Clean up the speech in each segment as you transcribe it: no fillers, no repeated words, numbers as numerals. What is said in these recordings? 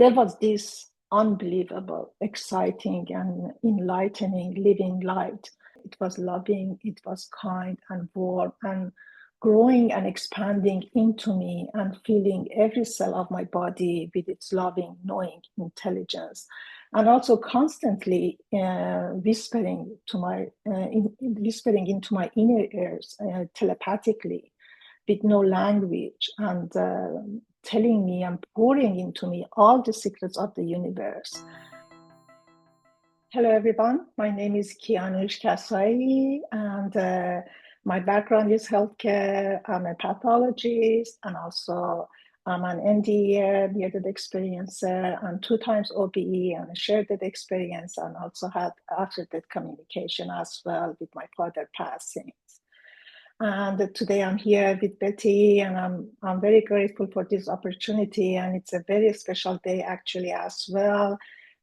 there was this unbelievable, exciting, and enlightening living light. It was loving, it was kind and warm and growing and expanding into me and filling every cell of my body with its loving, knowing intelligence. And also constantly whispering into my inner ears telepathically with no language, and telling me and pouring into me all the secrets of the universe. Hello, everyone. My name is Keyaunoosh Kassauei, and my background is healthcare. I'm a pathologist, and also I'm an NDE, near-death experiencer, and 2 times OBE, and a shared-death experience, and also had after-death communication as well with my father passing. And today I'm here with Betty, and I'm very grateful for this opportunity. And it's a very special day actually as well,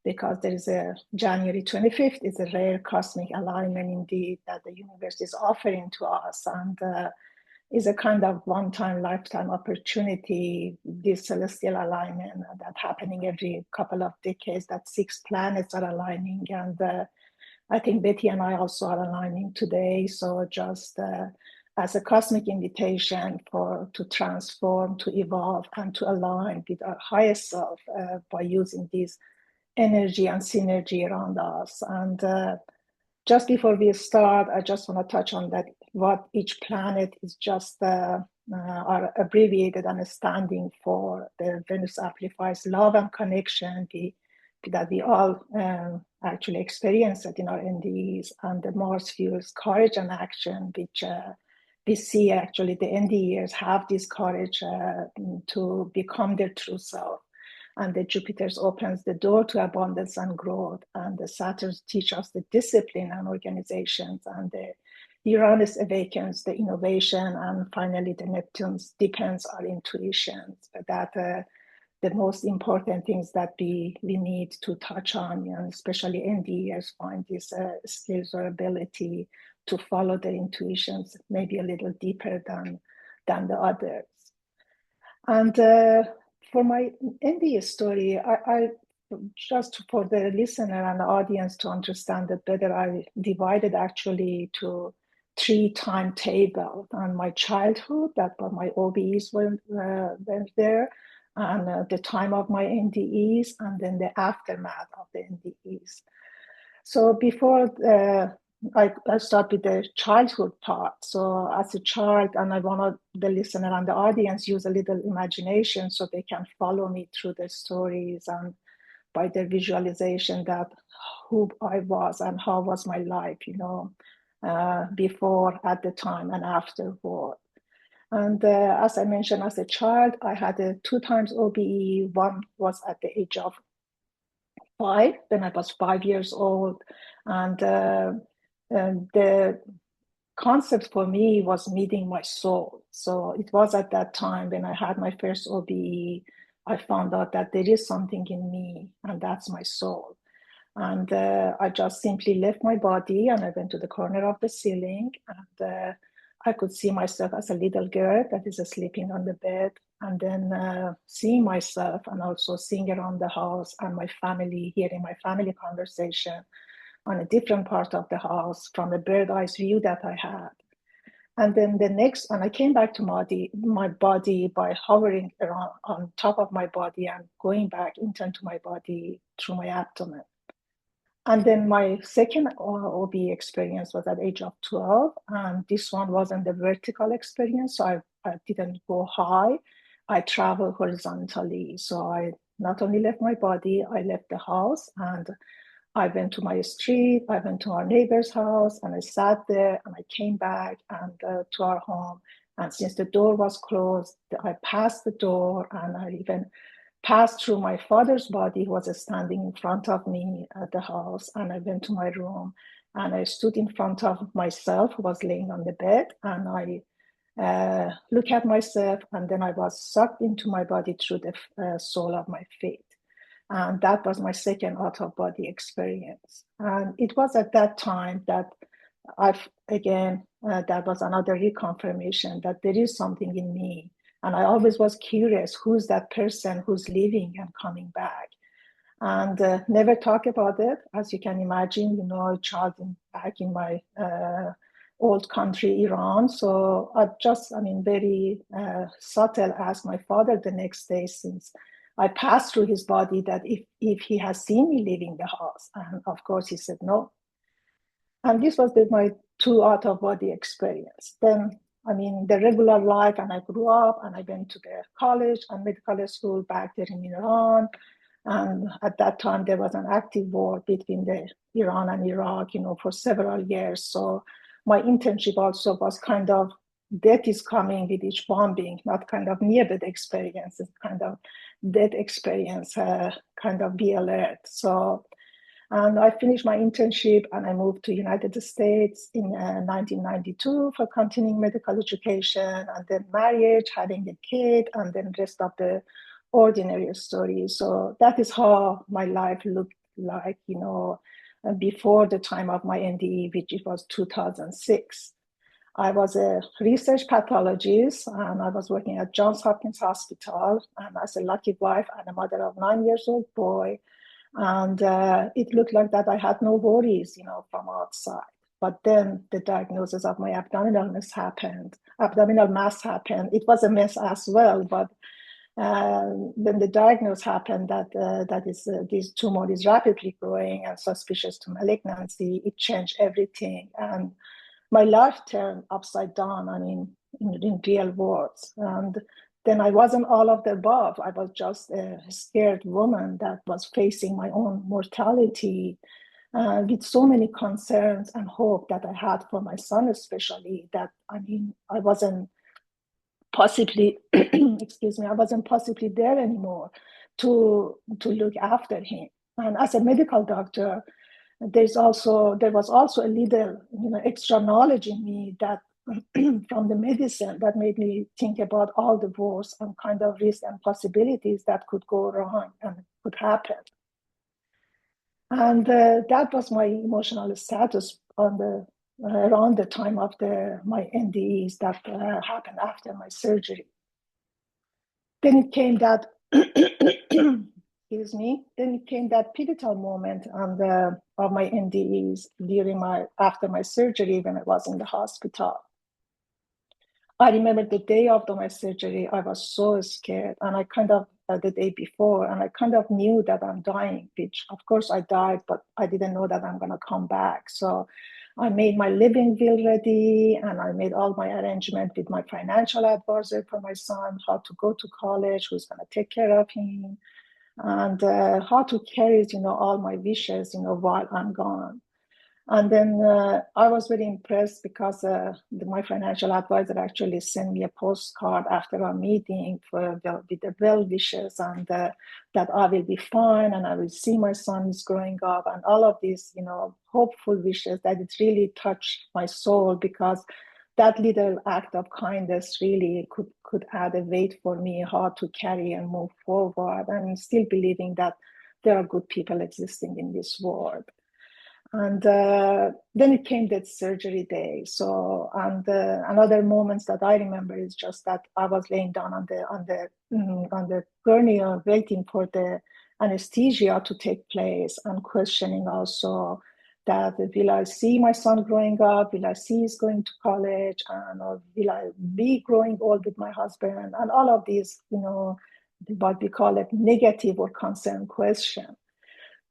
because there is a January 25th is a rare cosmic alignment indeed that the universe is offering to us, and is a kind of one-time lifetime opportunity, this celestial alignment that's happening every couple of decades, that 6 planets are aligning. And I think Betty and I also are aligning today. So just as a cosmic invitation to transform, to evolve, and to align with our highest self by using this energy and synergy around us. And just before we start, I just want to touch on that what each planet is just are abbreviated and standing for. The Venus amplifies love and connection, that we all actually experience it in our NDEs, and the Mars fuels courage and action, which we see actually the NDEs have this courage to become their true self. And the Jupiter's opens the door to abundance and growth, and the Saturn teach us the discipline and organizations, and the Uranus awakens the innovation, and finally the Neptune's deepens our intuitions. That the most important things that we need to touch on, and especially NDEs find this skills or ability to follow their intuitions maybe a little deeper than the others. And for my NDE story, I just for the listener and the audience to understand it better, I divided actually to 3 timetables. And my childhood, that my OBEs were there, and the time of my NDEs, and then the aftermath of the NDEs. So before I start with the childhood part. So as a child, and I want the listener and the audience use a little imagination so they can follow me through the stories, and by their visualization that who I was and how was my life, before, at the time, and afterward. And as I mentioned, as a child, I had 2 times OBE. One was at the age of 5, when I was 5 years old. And the concept for me was meeting my soul. So it was at that time when I had my first OBE, I found out that there is something in me, and that's my soul. And I just simply left my body, and I went to the corner of the ceiling, and I could see myself as a little girl that is sleeping on the bed, and then seeing myself, and also seeing around the house and my family, hearing my family conversation on a different part of the house from a bird's eye view that I had. And then and I came back to my body by hovering around on top of my body and going back into my body through my abdomen. And then my second OB experience was at the age of 12. And this one wasn't the vertical experience, so I didn't go high. I traveled horizontally. So I not only left my body, I left the house, and I went to my street, I went to our neighbor's house, and I sat there, and I came back and to our home. And since the door was closed, I passed the door, and I even passed through my father's body, who was standing in front of me at the house. And I went to my room, and I stood in front of myself, who was laying on the bed, and I looked at myself, and then I was sucked into my body through the sole of my feet. And that was my second out-of-body experience. And it was at that time that that was another reconfirmation that there is something in me, And I always was curious, who's that person who's leaving and coming back? And never talk about it. As you can imagine, a child back in my old country, Iran. So very subtle asked my father the next day, since I passed through his body, that if he has seen me leaving the house. And of course he said no. And this was my two out-of-body experience. Then, the regular life, and I grew up and I went to the college and medical school back there in Iran. And at that time, there was an active war between the Iran and Iraq, for several years. So my internship also was kind of death is coming with each bombing, not kind of near-death experience, it's kind of death experience, kind of be alert. So, and I finished my internship and I moved to United States in 1992 for continuing medical education, and then marriage, having a kid, and then rest of the ordinary story. So that is how my life looked like, before the time of my NDE, which it was 2006. I was a research pathologist and I was working at Johns Hopkins Hospital, and as a lucky wife and a mother of 9-year-old boy. And it looked like that I had no worries, from outside. But then the diagnosis of my abdominal mass happened. It was a mess as well, but then the diagnosis happened that this tumor is rapidly growing and suspicious to malignancy. It changed everything, and my life turned upside down. In real words. And then I wasn't all of the above. I was just a scared woman that was facing my own mortality, with so many concerns and hope that I had for my son, especially. That I wasn't possibly, excuse me, I wasn't possibly there anymore to look after him. And as a medical doctor, there was also a little, extra knowledge in me that from the medicine that made me think about all the wars and kind of risks and possibilities that could go wrong and could happen. And that was my emotional status around the time of my NDEs that happened after my surgery. Then it came that, excuse me, then it came that pivotal moment of my NDEs after my surgery when I was in the hospital. I remember the day after my surgery, I was so scared, and I kind of, the day before, and I kind of knew that I'm dying, which of course I died, but I didn't know that I'm gonna come back. So I made my living will ready, and I made all my arrangement with my financial advisor for my son, how to go to college, who's gonna take care of him, and how to carry, all my wishes, while I'm gone. And then I was very impressed because my financial advisor actually sent me a postcard after our meeting with the well wishes, and that I will be fine and I will see my sons growing up, and all of these, hopeful wishes that it really touched my soul, because that little act of kindness really could add a weight for me, how to carry and move forward, and still believing that there are good people existing in this world. And then it came that surgery day. So, and another moments that I remember is just that I was laying down on the gurney, waiting for the anesthesia to take place, and questioning also that will I see my son growing up? Will I see he's going to college? And or will I be growing old with my husband? And all of these, what we call it negative or concern question.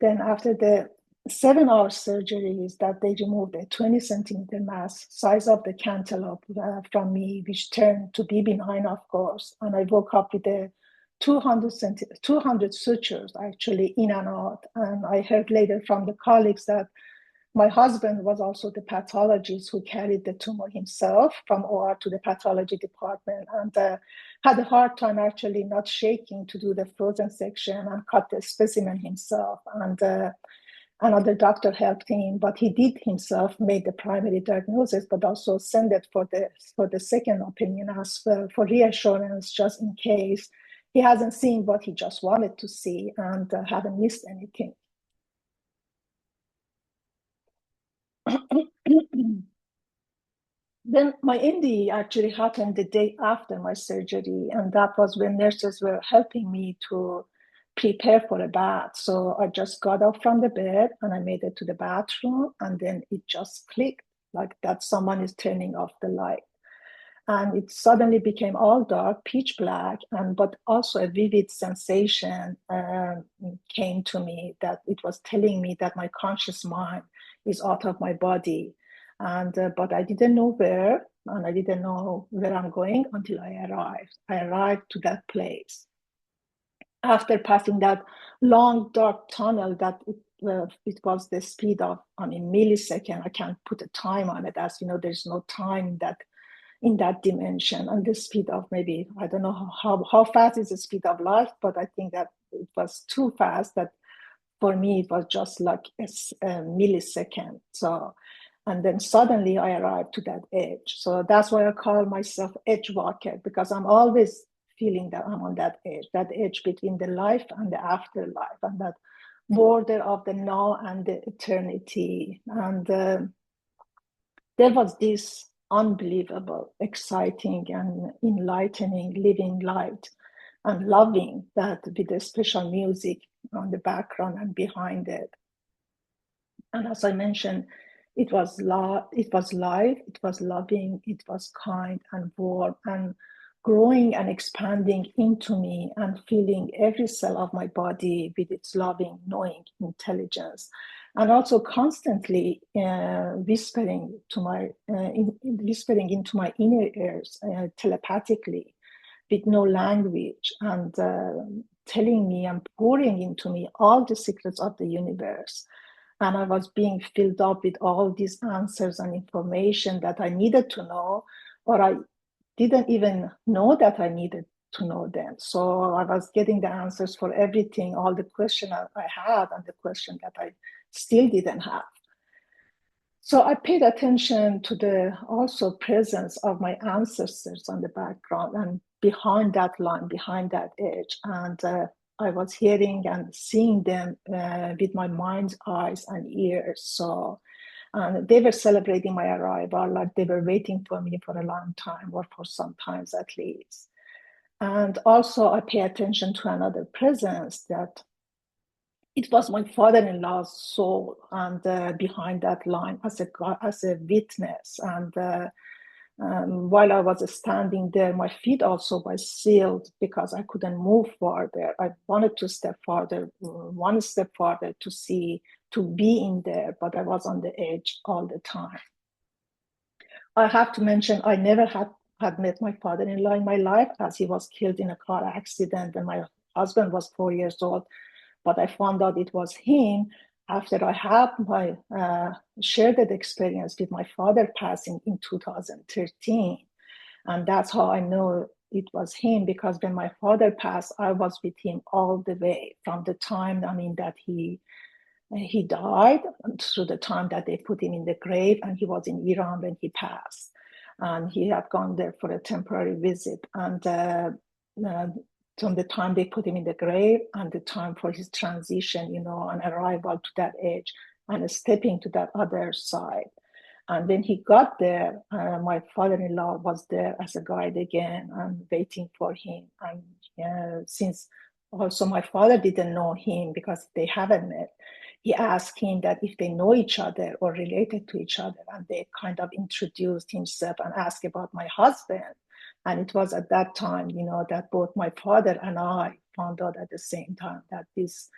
Then after the 7-hour surgeries that they removed a 20 centimeter mass, size of the cantaloupe from me, which turned to be benign, of course. And I woke up with a 200 sutures actually in and out. And I heard later from the colleagues that my husband was also the pathologist who carried the tumor himself from OR to the pathology department, and had a hard time actually not shaking to do the frozen section and cut the specimen himself. And another doctor helped him, but he did himself made the primary diagnosis, but also send it for the second opinion as well, for reassurance, just in case he hasn't seen what he just wanted to see and haven't missed anything. Then my NDE actually happened the day after my surgery, and that was when nurses were helping me to prepare for a bath. So I just got up from the bed and I made it to the bathroom, and then it just clicked like that someone is turning off the light. And it suddenly became all dark, pitch black, and but also a vivid sensation came to me that it was telling me that my conscious mind is out of my body, and but I didn't know where, and I didn't know where I'm going until I arrived. I arrived to that place after passing that long dark tunnel that it was the speed of, I mean, millisecond. I can't put a time on it, as you know, there's no time that in that dimension, and the speed of maybe, I don't know how fast is the speed of light, but I think that it was too fast that for me it was just like a millisecond. So, and then suddenly I arrived to that edge. So that's why I call myself edge walker, because I'm always feeling that I'm on that edge between the life and the afterlife, and that border of the now and the eternity. And there was this unbelievable, exciting, and enlightening living light and loving that with the special music on the background and behind it. And as I mentioned, it was it was live, it was loving, it was kind and warm and growing and expanding into me and filling every cell of my body with its loving, knowing intelligence, and also constantly whispering to my whispering into my inner ears telepathically with no language, and telling me and pouring into me all the secrets of the universe. And I was being filled up with all these answers and information that I needed to know, or I didn't even know that I needed to know them. So I was getting the answers for everything, all the questions I had and the question that I still didn't have. So I paid attention to the also presence of my ancestors on the background and behind that line, behind that edge. And I was hearing and seeing them with my mind's eyes and ears. So they were celebrating my arrival, like they were waiting for me for a long time, or for some times at least. And also I pay attention to another presence, that it was my father-in-law's soul, and behind that line as a witness. And while I was standing there, my feet also were sealed because I couldn't move farther. I wanted to step farther, one step farther to see, to be in there, but I was on the edge all the time. I have to mention, I never had met my father-in-law in my life, as he was killed in a car accident when my husband was 4 years old. But I found out it was him after I had my shared that experience with my father passing in 2013. And that's how I know it was him, because when my father passed, I was with him all the way from the time, I mean, that he died through the time that they put him in the grave, and he was in Iran when he passed. And he had gone there for a temporary visit. And from the time they put him in the grave and the time for his transition, you know, and arrival to that edge and stepping to that other side. And when he got there, my father-in-law was there as a guide again and waiting for him. And since also my father didn't know him because they haven't met, he asked him that if they know each other or related to each other, and they kind of introduced himself and asked about my husband. And it was at that time, you know, that both my father and I found out at the same time that this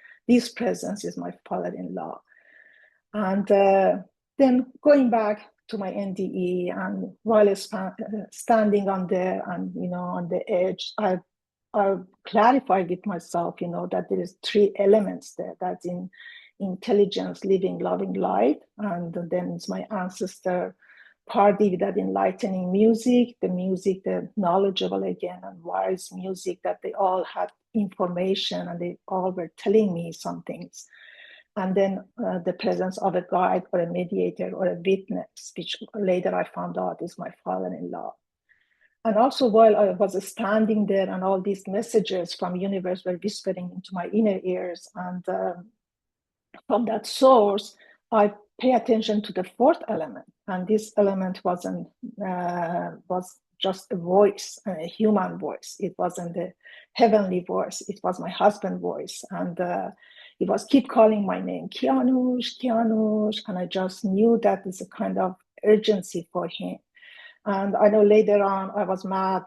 presence is my father-in-law. And then going back to my NDE, and while standing on there and, you know, on the edge, I clarified with myself, you know, that there is 3 elements there. That's in intelligence, living, loving light. And then it's my ancestor party with that enlightening music, the knowledgeable again and wise music, that they all had information and they all were telling me some things. And then the presence of a guide or a mediator or a witness, which later I found out is my father-in-law. And also while I was standing there and all these messages from universe were whispering into my inner ears, and from that source, I pay attention to the fourth element, and this element was just a voice, a human voice. It wasn't a heavenly voice. It was my husband's voice, and he was keep calling my name, Keyaunoosh, Keyaunoosh, and I just knew that is a kind of urgency for him. And I know later on I was mad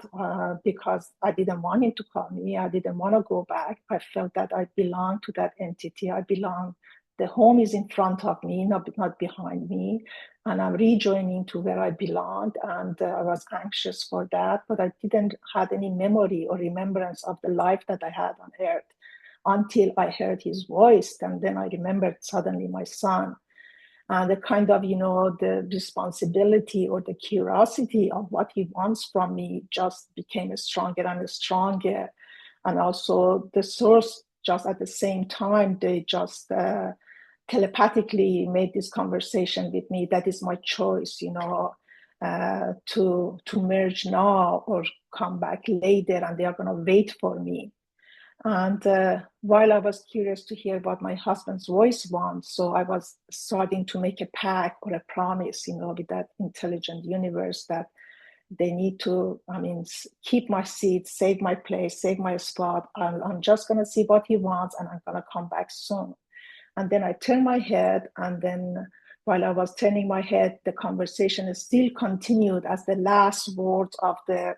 because I didn't want him to call me. I didn't want to go back. I felt that I belonged to that entity. I belong. The home is in front of me, not behind me. And I'm rejoining to where I belonged. And I was anxious for that, but I didn't have any memory or remembrance of the life that I had on earth until I heard his voice. And then I remembered suddenly my son. And the kind of, the responsibility or the curiosity of what he wants from me just became stronger and stronger. And also the source, just at the same time, they just telepathically made this conversation with me. That is my choice, to merge now or come back later, and they are going to wait for me. And while I was curious to hear what my husband's voice wants, so I was starting to make a pact or a promise, with that intelligent universe that they need to, keep my seat, save my place, save my spot. I'm just going to see what he wants, and I'm going to come back soon. And then I turned my head, and then while I was turning my head, the conversation still continued as the last words of the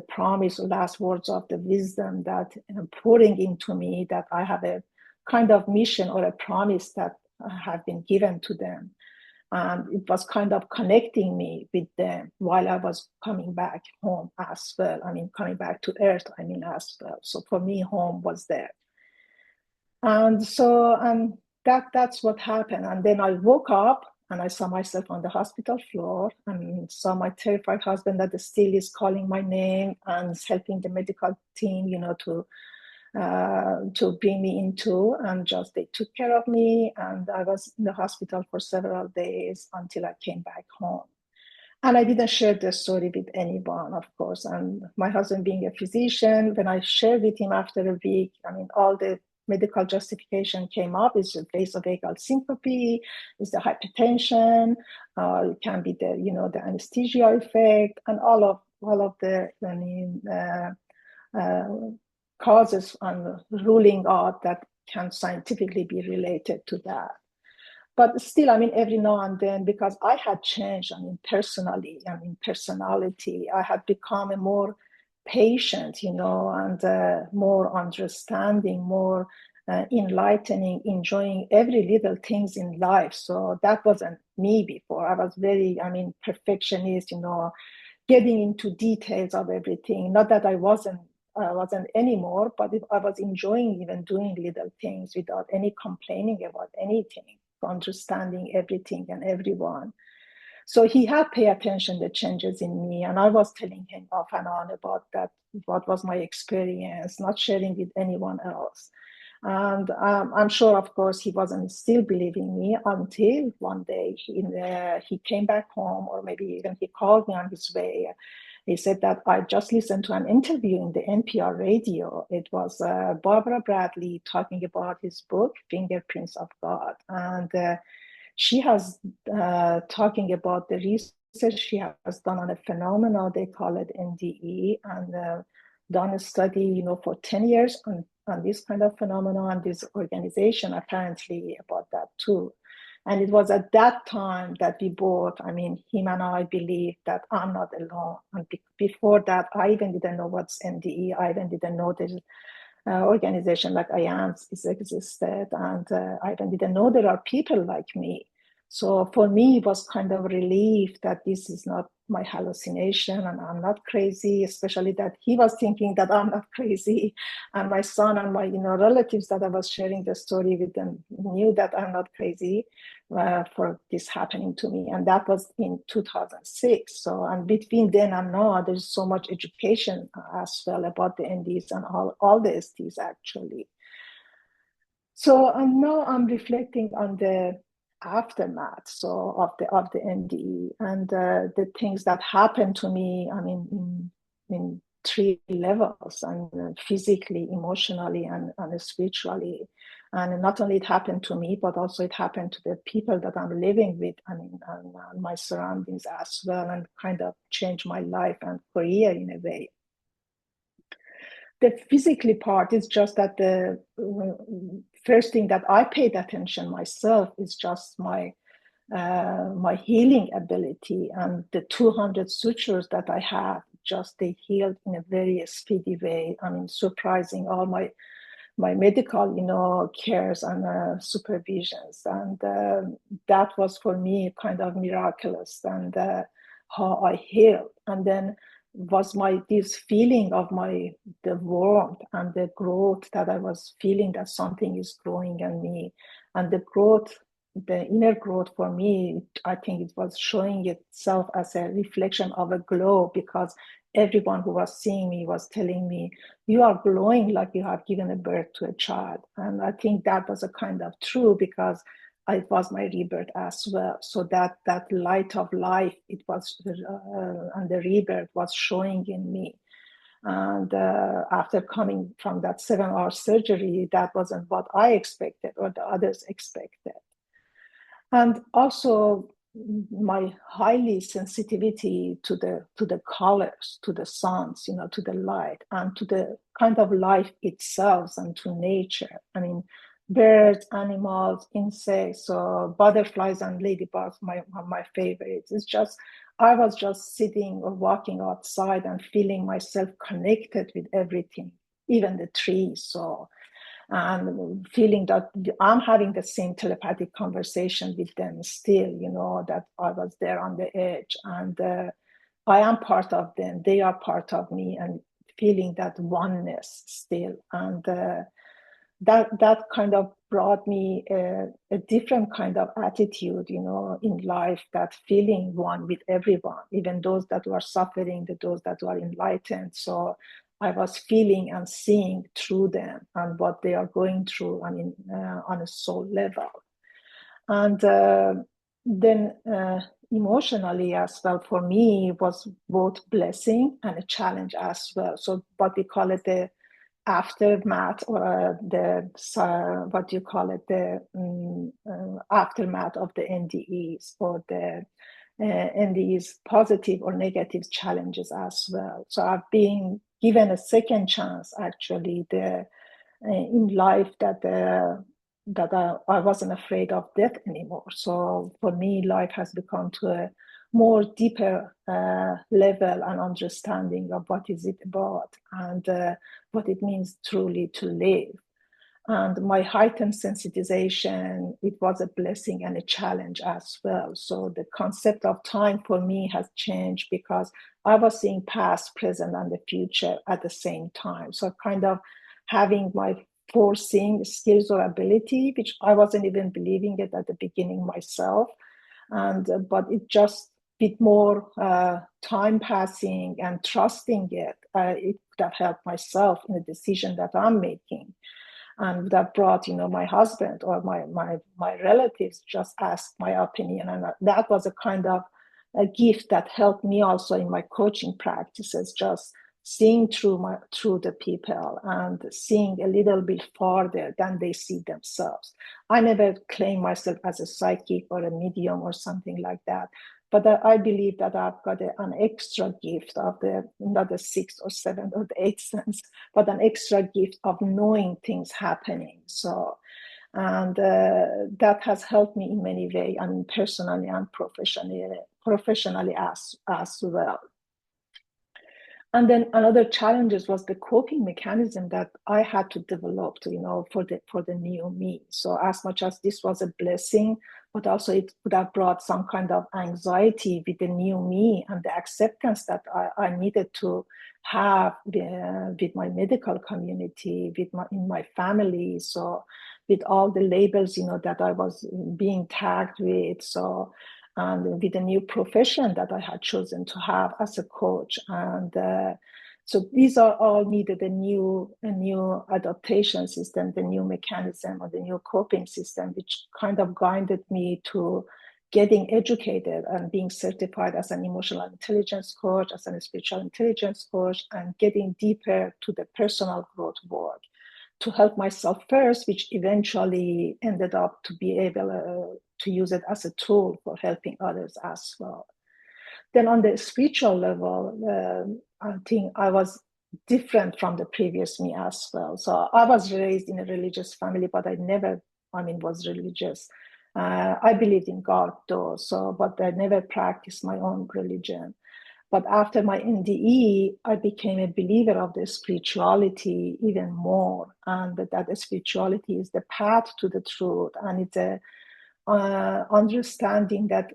promise, or last words of the wisdom that pouring into me, that I have a kind of mission or a promise that have been given to them. And it was kind of connecting me with them while I was coming back home as well. Coming back to earth, as well. So for me, home was there. And so that's what happened. And then I woke up and I saw myself on the hospital floor and saw my terrified husband that still is calling my name and is helping the medical team, to bring me into, and just they took care of me. And I was in the hospital for several days until I came back home. And I didn't share the story with anyone, of course. And my husband being a physician, when I shared with him after a week, all the medical justification came up. It's the vasovagal syncope, it's the hypertension, it can be the anesthesia effect, and all of the causes and ruling out that can scientifically be related to that. But still, every now and then, because I had changed, personally, personality, I had become a more patient, and more understanding, more enlightening, enjoying every little things in life. So that wasn't me before. I was very, perfectionist, getting into details of everything. Not that I wasn't anymore, but I was enjoying even doing little things without any complaining about anything, understanding everything and everyone. So he had paid attention to the changes in me, and I was telling him off and on about that, what was my experience, not sharing with anyone else. And I'm sure, of course, he wasn't still believing me until one day he came back home, or maybe even he called me on his way. He said that I just listened to an interview in the NPR radio. It was Barbara Bradley talking about his book, Fingerprints of God. And she has talking about the research she has done on a phenomenon, they call it NDE, and done a study, for 10 years on this kind of phenomenon, and this organization apparently about that too. And it was at that time that we both, him and I, believed that I'm not alone. And before that, I even didn't know what's NDE. I even didn't know there's organization like IANDS existed. And I even didn't know there are people like me. So for me, it was kind of relief that this is not my hallucination and I'm not crazy, especially that he was thinking that I'm not crazy. And my son and my relatives that I was sharing the story with them knew that I'm not crazy for this happening to me. And that was in 2006. So, and between then and now, there's so much education as well about the NDs and all the STs actually. So now I'm reflecting on the aftermath, so of the NDE and the things that happened to me. In three levels, and physically, emotionally, and spiritually. And not only it happened to me, but also it happened to the people that I'm living with, and my surroundings as well, and kind of changed my life and career in a way. The physically part is just that the first thing that I paid attention myself is just my healing ability, and the 200 sutures that I have, just they healed in a very speedy way. I mean, surprising all my medical, cares and supervisions, and that was for me kind of miraculous, and how I healed. And then was this feeling of the warmth and the growth that I was feeling, that something is growing in me, and the growth, the inner growth for me, I think it was showing itself as a reflection of a glow, because everyone who was seeing me was telling me, you are glowing like you have given a birth to a child. And I think that was a kind of true, because it was my rebirth as well. So that light of life, it was, and the rebirth was showing in me. And after coming from that 7-hour surgery, that wasn't what I expected or the others expected. And also my highly sensitivity to the colors, to the sounds, to the light, and to the kind of life itself and to nature. I mean, birds, animals, insects, so butterflies and ladybugs, my favorites. It's just, I was just sitting or walking outside and feeling myself connected with everything, even the trees. So, and feeling that I'm having the same telepathic conversation with them still, that I was there on the edge, and I am part of them, they are part of me, and feeling that oneness still. And that kind of brought me a different kind of attitude, in life, that feeling one with everyone, even those that were suffering, those that were enlightened. So I was feeling and seeing through them and what they are going through, on a soul level. And then emotionally as well, for me, it was both blessing and a challenge as well. So what we call it, the aftermath, or the aftermath of the NDEs, or the NDEs, positive or negative challenges as well. So I've been given a second chance, actually, in life, that I wasn't afraid of death anymore. So for me, life has become to a more deeper level and understanding of what is it about, and what it means truly to live. And my heightened sensitization, it was a blessing and a challenge as well. So the concept of time for me has changed, because I was seeing past, present, and the future at the same time. So kind of having my foreseeing skills or ability, which I wasn't even believing it at the beginning myself. And but it just, with more time passing and trusting it could have helped myself in the decision that I'm making. And that brought, my husband or my relatives just asked my opinion. And that was a kind of a gift that helped me also in my coaching practices, just seeing through the people and seeing a little bit farther than they see themselves. I never claim myself as a psychic or a medium or something like that. But I believe that I've got an extra gift of not the sixth or seventh or the eighth sense, but an extra gift of knowing things happening. So, and that has helped me in many ways, personally and professionally as well. And then another challenges was the coping mechanism that I had to develop for the new me. So as much as this was a blessing, but also it would have brought some kind of anxiety with the new me and the acceptance that I needed to have with my medical community, in my family. So with all the labels, that I was being tagged with. So, and with the new profession that I had chosen to have as a coach. And so these are all needed a new adaptation system, the new mechanism, or the new coping system, which kind of guided me to getting educated and being certified as an emotional intelligence coach, as a spiritual intelligence coach, and getting deeper to the personal growth work. to help myself first, which eventually ended up to be able to use it as a tool for helping others as well. Then on the spiritual level, I think I was different from the previous me as well. So I was raised in a religious family, but I never, was religious. I believed in God though, but I never practiced my own religion. But after my NDE, I became a believer of the spirituality even more, and that the spirituality is the path to the truth, and it's a understanding that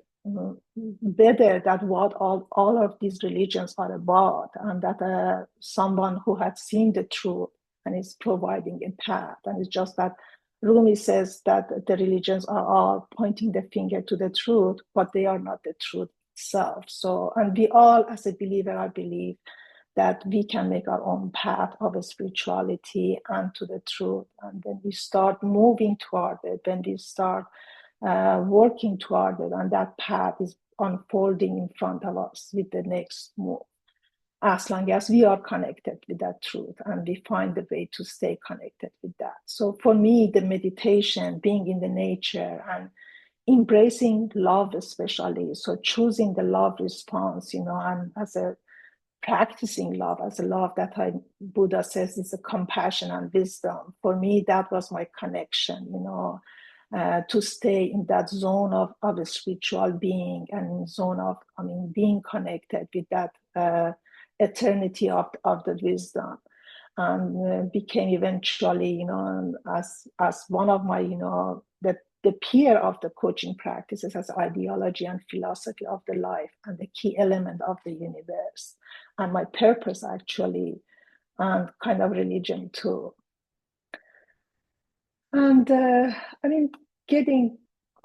better that what all of these religions are about, and that someone who had seen the truth and is providing a path. And it's just that Rumi says that the religions are all pointing the finger to the truth, but they are not the truth itself. So, and we all, as a believer, I believe that we can make our own path of a spirituality and to the truth. And when we start moving toward it, when we start working toward it, and that path is unfolding in front of us with the next move, as long as we are connected with that truth and we find a way to stay connected with that. So for me, the meditation, being in the nature and embracing love especially, so choosing the love response, and as a practicing love, as a love that Buddha says is a compassion and wisdom. For me, that was my connection, to stay in that zone of a spiritual being, and zone of, being connected with that eternity of the wisdom. And became eventually, as one of my, the peer of the coaching practices as ideology and philosophy of the life and the key element of the universe, and my purpose actually, and kind of religion too. And I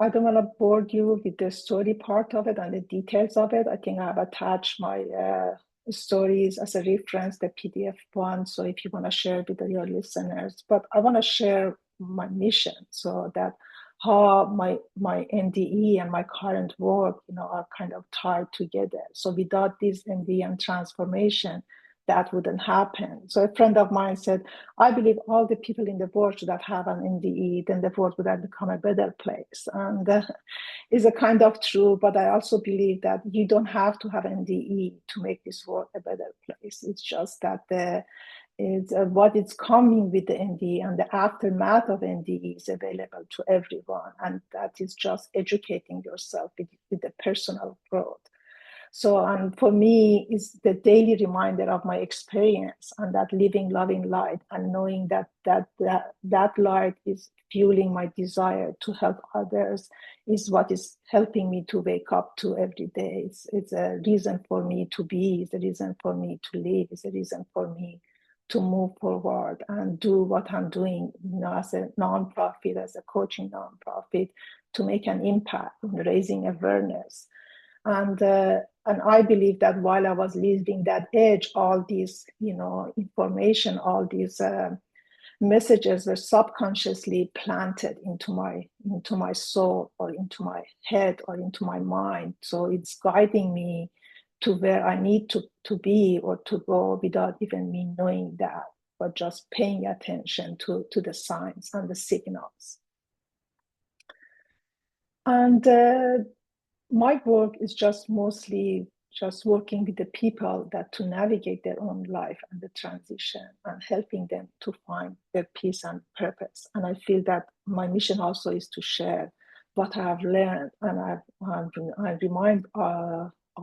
don't want to bore you with the story part of it and the details of it. I think I've attached my stories as a reference, the PDF one. So if you want to share with your listeners, but I want to share my mission, so that how my NDE and my current work, are kind of tied together. So without this NDE and transformation, that wouldn't happen. So a friend of mine said, I believe all the people in the world should have an NDE, then the world would have become a better place. And is a kind of true, but I also believe that you don't have to have NDE to make this world a better place. It's just that what is coming with the NDE and the aftermath of NDE is available to everyone. And that is just educating yourself with the personal growth. So, and for me, it's the daily reminder of my experience, and that living, loving light, and knowing that light is fueling my desire to help others, is what is helping me to wake up to every day. It's a reason for me to be, it's a reason for me to live, it's a reason for me to move forward and do what I'm doing, as a nonprofit, as a coaching nonprofit, to make an impact in raising awareness. And I believe that while I was living that edge, all these, information, all these messages were subconsciously planted into my soul, or into my head, or into my mind. So it's guiding me to where I need to be or to go, without even me knowing that, but just paying attention to the signs and the signals. And my work is just mostly just working with the people that to navigate their own life and the transition, and helping them to find their peace and purpose. And I feel that my mission also is to share what I have learned, and I remind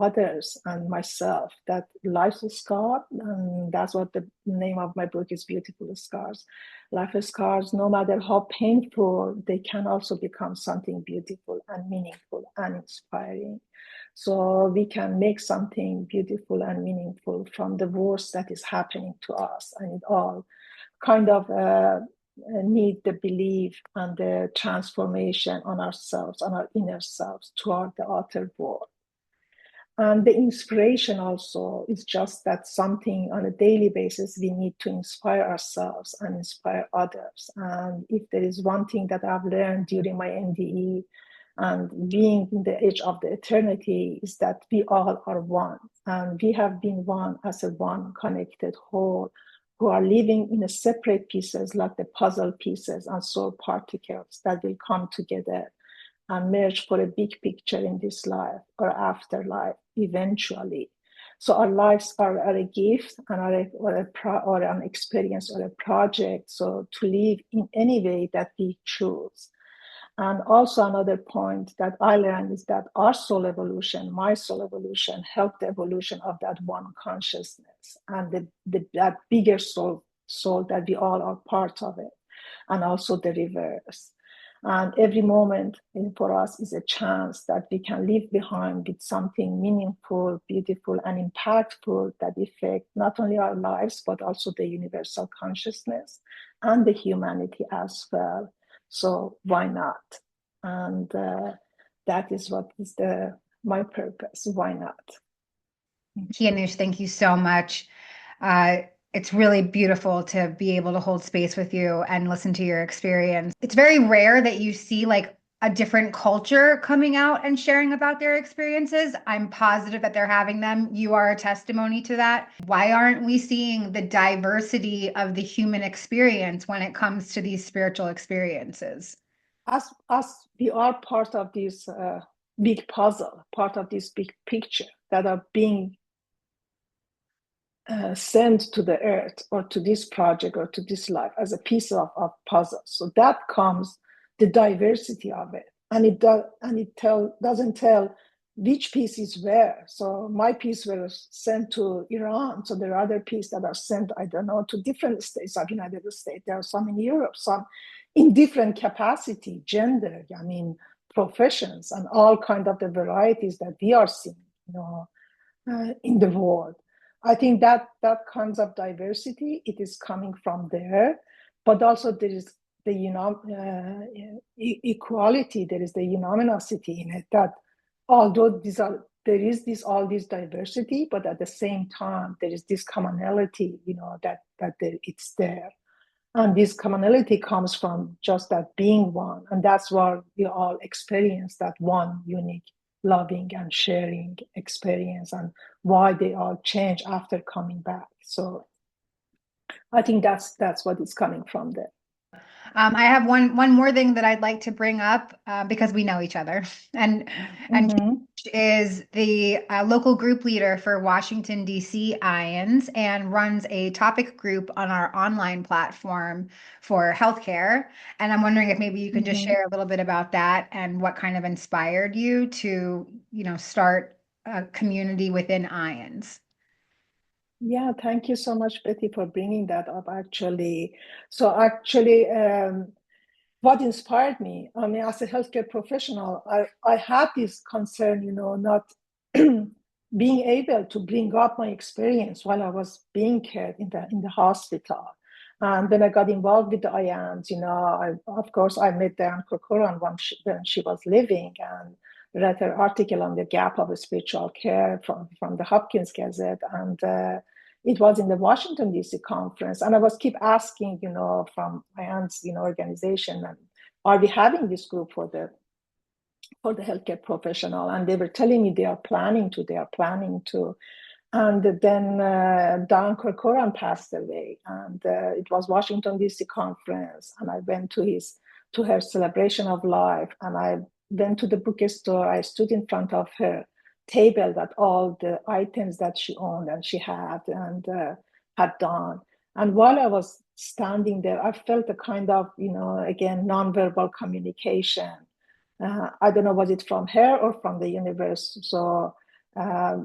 others and myself that life's a scar, and that's what the name of my book is, Beautiful Scars. Life scars, no matter how painful, they can also become something beautiful and meaningful and inspiring. So we can make something beautiful and meaningful from the worst that is happening to us, and it all kind of need the belief and the transformation on ourselves, on our inner selves, toward the outer world. And the inspiration also is just that something on a daily basis we need to inspire ourselves and inspire others. And if there is one thing that I've learned during my NDE and being in the edge of the eternity, is that we all are one. And we have been one as a one connected whole, who are living in a separate pieces, like the puzzle pieces and soul particles that will come together and merge for a big picture in this life or afterlife eventually. So our lives are a gift and or an experience or a project. So to live in any way that we choose. And also another point that I learned is that our soul evolution, my soul evolution, helped the evolution of that one consciousness and that bigger soul that we all are part of it, and also the reverse. And every moment for us is a chance that we can leave behind with something meaningful, beautiful, and impactful that affect not only our lives, but also the universal consciousness and the humanity as well. So why not? And that is what is my purpose. Why not? Keyaunoosh, thank you so much. It's really beautiful to be able to hold space with you and listen to your experience. It's very rare that you see like a different culture coming out and sharing about their experiences. I'm positive that they're having them. You are a testimony to that. Why aren't we seeing the diversity of the human experience when it comes to these spiritual experiences? As we are part of this big puzzle, part of this big picture that are being sent to the earth or to this project or to this life as a piece of puzzle. So that comes the diversity of it, and it doesn't tell which piece is where. So my piece was sent to Iran, so there are other pieces that are sent, I don't know, to different states of United States. There are some in Europe, some in different capacity, gender, I mean, professions, and all kind of the varieties that we are seeing, in the world. I think that kinds of diversity, it is coming from there, but also there is the equality, there is the unanimity in it, that although there is all this diversity, but at the same time there is this commonality, that it's there. And this commonality comes from just that being one, and that's why we all experience that one unique loving and sharing experience, and why they all change after coming back. So I think that's what is coming from there. I have one more thing that I'd like to bring up because we know each other, and is the local group leader for Washington D.C. IANDS and runs a topic group on our online platform for healthcare. And I'm wondering if maybe you can just share a little bit about that and what kind of inspired you to, start a community within IANDS. Yeah, thank you so much, Betty, for bringing that up, actually. So what inspired me, I mean, as a healthcare professional, I had this concern, not being able to bring up my experience while I was being cared in the hospital. And then I got involved with the IANDS, of course, I met Diane Corcoran when she was living, and read her article on the gap of spiritual care from the Hopkins Gazette. And it was in the Washington, D.C. conference. And I was keep asking, from IANDS, organization, and are we having this group for the healthcare professional? And they were telling me they are planning to. And then Diane Corcoran passed away, and it was Washington, D.C. conference. And I went to her celebration of life, and I went to the bookstore. I stood in front of her table, that all the items that she owned and she had and had done. And while I was standing there, I felt a kind of, again, nonverbal communication. I don't know, was it from her or from the universe? So I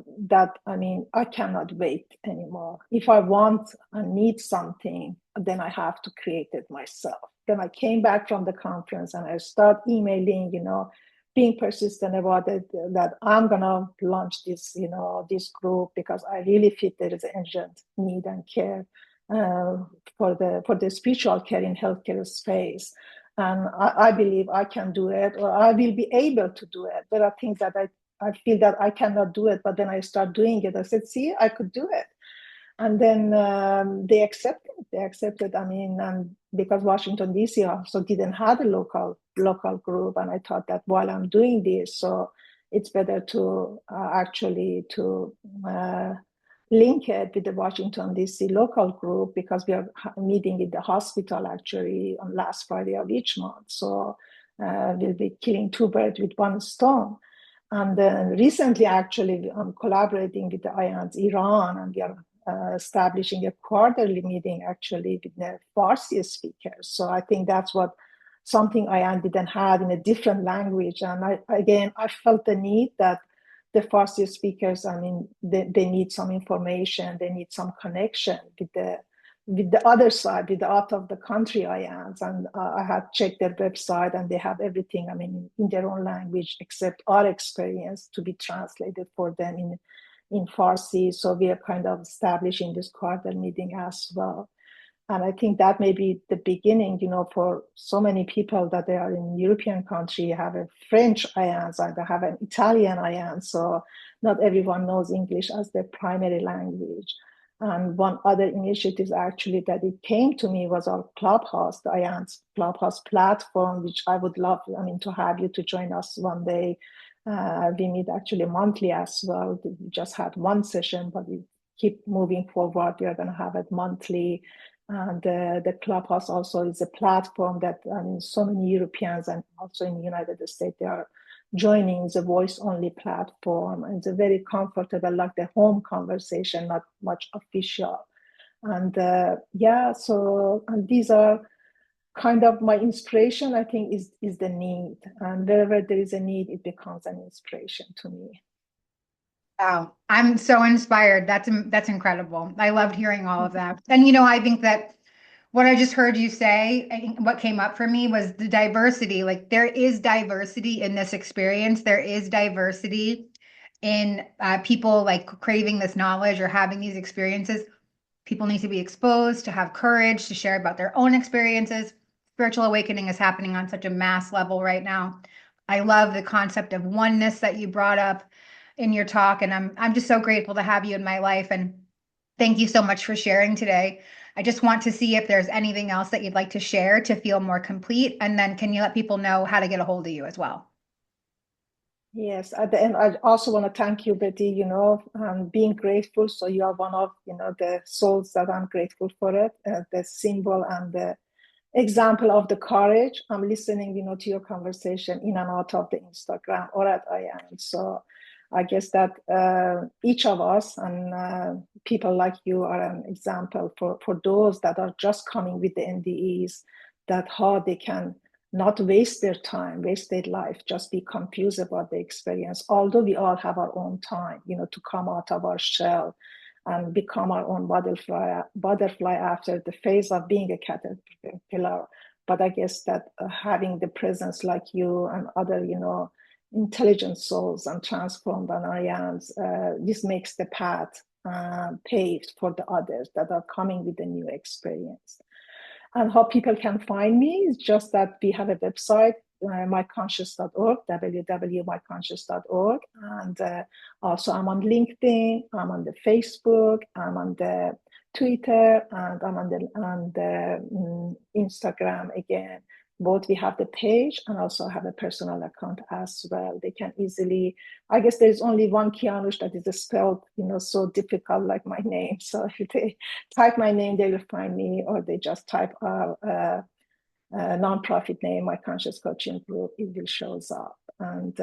cannot wait anymore. If I want and need something, then I have to create it myself. Then I came back from the conference and I started emailing, being persistent about it, that I'm gonna launch this, this group, because I really feel there is an urgent need and care for the spiritual care in healthcare space. And I believe I can do it, or I will be able to do it. There are things that I feel that I cannot do it, but then I start doing it. I said, see, I could do it. And then they accepted. I mean, and because Washington, D.C. also didn't have a local group. And I thought that while I'm doing this, so it's better to link it with the Washington, D.C. local group because we are meeting in the hospital actually on last Friday of each month. So we'll be killing two birds with one stone. And then recently, actually, I'm collaborating with the IANDS Iran, and we are establishing a quarterly meeting actually with the Farsi speakers. So I think that's what something IANDS didn't have in a different language. And I felt the need that the Farsi speakers, I mean, they need some information, they need some connection with the other side, with the out of the country IANDS. And I had checked their website, and they have everything, I mean, in their own language, except our experience to be translated for them in Farsi. So we are kind of establishing this quarter meeting as well. And I think that may be the beginning, for so many people that they are in European country, have a French IANDS, and they have an Italian IANDS. So not everyone knows English as their primary language. And one other initiative actually that it came to me was our Clubhouse, the IANDS Clubhouse platform, which I would love, to have you to join us one day. We meet actually monthly as well. We just had one session, but we keep moving forward. We are going to have it monthly. And the Clubhouse also is a platform that so many Europeans and also in the United States, they are joining the voice-only platform. And it's a very comfortable, like the home conversation, not much official. And and these are kind of my inspiration, I think, is the need. And wherever there is a need, it becomes an inspiration to me. Wow, I'm so inspired. That's incredible. I loved hearing all of that. And I think that what I just heard you say, what came up for me was the diversity. Like there is diversity in this experience. There is diversity in people like craving this knowledge or having these experiences. People need to be exposed, to have courage, to share about their own experiences. Spiritual awakening is happening on such a mass level right now. I love the concept of oneness that you brought up in your talk, and I'm just so grateful to have you in my life. And thank you so much for sharing today. I just want to see if there's anything else that you'd like to share to feel more complete, and then can you let people know how to get a hold of you as well? Yes, at the end, I also want to thank you, Betty, being grateful. So you are one of, the souls that I'm grateful for it, the symbol and the example of the courage. I'm listening, to your conversation in and out of the Instagram or at IANDS. So I guess that each of us and people like you are an example for those that are just coming with the NDEs, that how they can not waste their time, waste their life, just be confused about the experience. Although we all have our own time, to come out of our shell and become our own butterfly after the phase of being a caterpillar. But I guess that having the presence like you and other, intelligent souls and transformed on IANDS, this makes the path paved for the others that are coming with a new experience. And how people can find me is just that we have a website, myconscious.org, www.myconscious.org. And also I'm on LinkedIn, I'm on the Facebook, I'm on the Twitter, and I'm on the Instagram again. Both we have the page and also have a personal account as well. They can easily, I guess there's only one Keyaunoosh that is spelled, so difficult like my name. So if they type my name, they will find me, or they just type a nonprofit name, My Conscious Coaching Group, it will shows up. And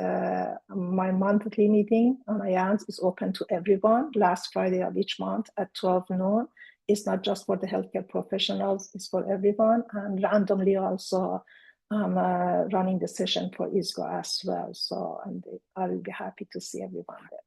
my monthly meeting on IANDS is open to everyone, last Friday of each month at 12 noon. It's not just for the healthcare professionals, it's for everyone. And randomly also, I'm running the session for ISGO as well. So I will be happy to see everyone there.